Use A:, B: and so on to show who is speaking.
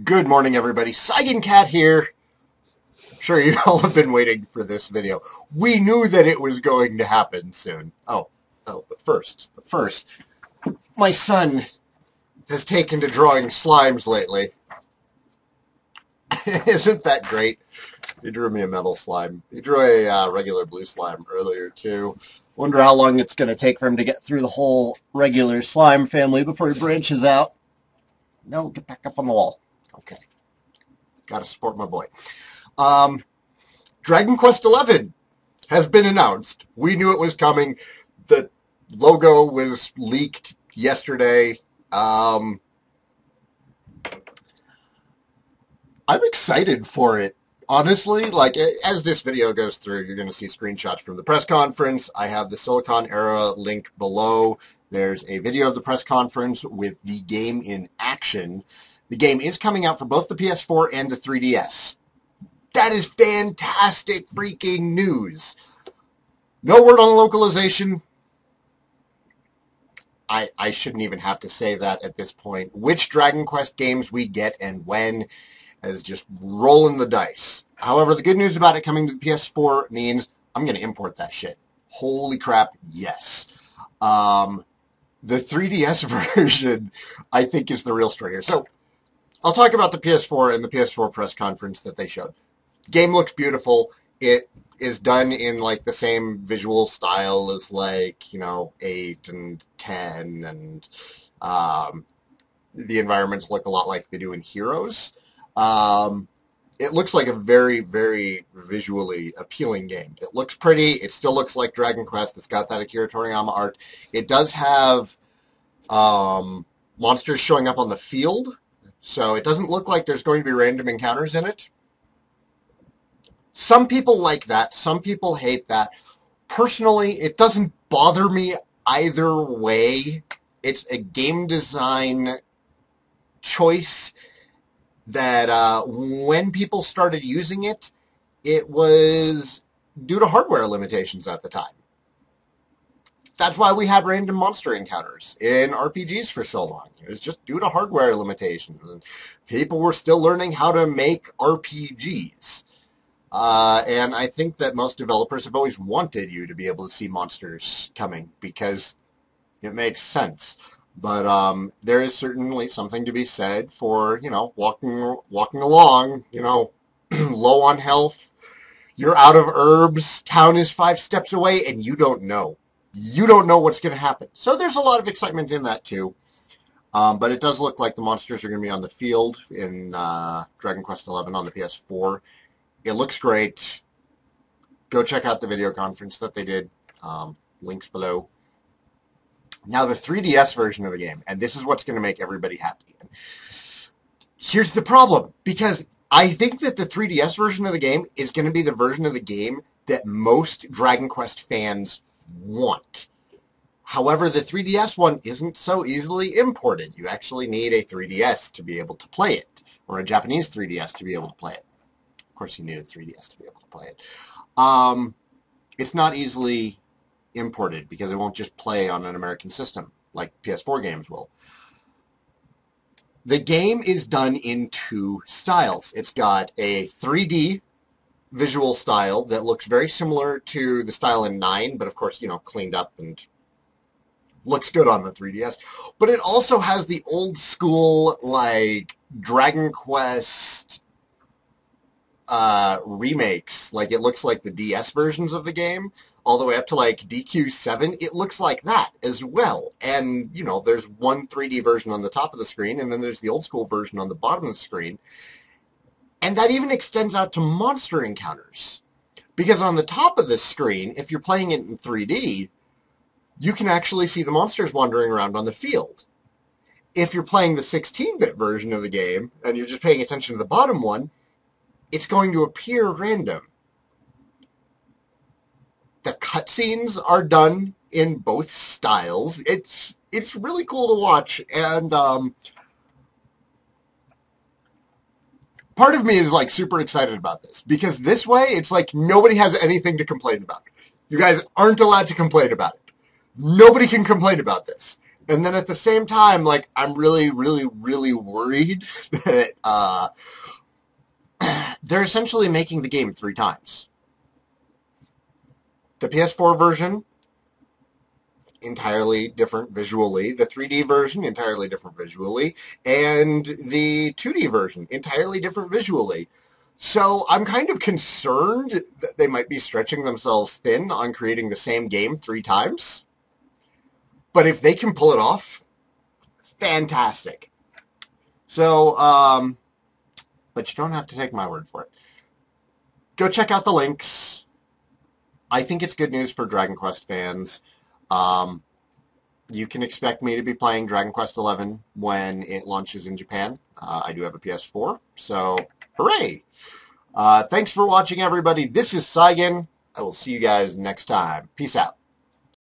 A: Good morning, everybody. Saigan here. I'm sure you all have been waiting for this video. We knew that it was going to happen soon. But first, my son has taken to drawing slimes lately. Isn't that great? He drew me a metal slime. He drew a regular blue slime earlier, too. Wonder how long it's going to take for him to get through the whole regular slime family before he branches out. No, get back up on the wall. Okay. Gotta support my boy. Dragon Quest XI has been announced. We knew it was coming. The logo was leaked yesterday. I'm excited for it. Honestly, like, as this video goes through, you're going to see screenshots from the press conference. I have the Silicon Era link below. There's a video of the press conference with the game in action. The game is coming out for both the PS4 and the 3DS. That is fantastic freaking news. No word on localization. I shouldn't even have to say that at this point. Which Dragon Quest games we get and when is just rolling the dice. However, the good news about it coming to the PS4 means I'm going to import that shit. Holy crap, yes. The 3DS version, I think, is the real story here. So, I'll talk about the PS4 and the PS4 press conference that they showed. The game looks beautiful. It is done in, like, the same visual style as, like, 8 and 10, and the environments look a lot like they do in Heroes. It looks like a very, very visually appealing game. It looks pretty. It still looks like Dragon Quest. It's got that Akira Toriyama art. It does have monsters showing up on the field, so it doesn't look like there's going to be random encounters in it. Some people like that. Some people hate that. Personally, it doesn't bother me either way. It's a game design choice that when people started using it, it was due to hardware limitations at the time. That's why we had random monster encounters in RPGs for so long. It was just due to hardware limitations. And people were still learning how to make RPGs. And I think that most developers have always wanted you to be able to see monsters coming because it makes sense. But there is certainly something to be said for, walking along, low on health. You're out of herbs. Town is 5 steps away, and you don't know. You don't know what's going to happen. So there's a lot of excitement in that, too. But it does look like the monsters are going to be on the field in Dragon Quest XI on the PS4. It looks great. Go check out the video conference that they did. Links below. Now, the 3DS version of the game, and this is what's going to make everybody happy. Here's the problem, because I think that the 3DS version of the game is going to be the version of the game that most Dragon Quest fans want. However, the 3DS one isn't so easily imported. You actually need a 3DS to be able to play it, or a Japanese 3DS to be able to play it. Of course, you need a 3DS to be able to play it. It's not easily imported because it won't just play on an American system like PS4 games will. The game is done in 2 styles. It's got a 3D visual style that looks very similar to the style in 9, but of course, cleaned up and looks good on the 3DS. But it also has the old school, like, Dragon Quest remakes. Like, it looks like the DS versions of the game, all the way up to, like, DQ7. It looks like that as well. And, there's one 3D version on the top of the screen, and then there's the old school version on the bottom of the screen. And that even extends out to monster encounters. Because on the top of the screen, if you're playing it in 3D, you can actually see the monsters wandering around on the field. If you're playing the 16-bit version of the game, and you're just paying attention to the bottom one, it's going to appear random. The cutscenes are done in both styles. It's really cool to watch, and part of me is like super excited about this because this way it's like nobody has anything to complain about. You guys aren't allowed to complain about it. Nobody can complain about this. And then at the same time, like, I'm really, really, really worried that they're essentially making the game 3 times. The PS4 version, entirely different visually. The 3D version, entirely different visually. And the 2D version, entirely different visually. So I'm kind of concerned that they might be stretching themselves thin on creating the same game 3 times. But if they can pull it off, fantastic. So, but you don't have to take my word for it. Go check out the links. I think it's good news for Dragon Quest fans. You can expect me to be playing Dragon Quest XI when it launches in Japan. I do have a PS4, so hooray! Thanks for watching, everybody. This is Saigan. I will see you guys next time. Peace out.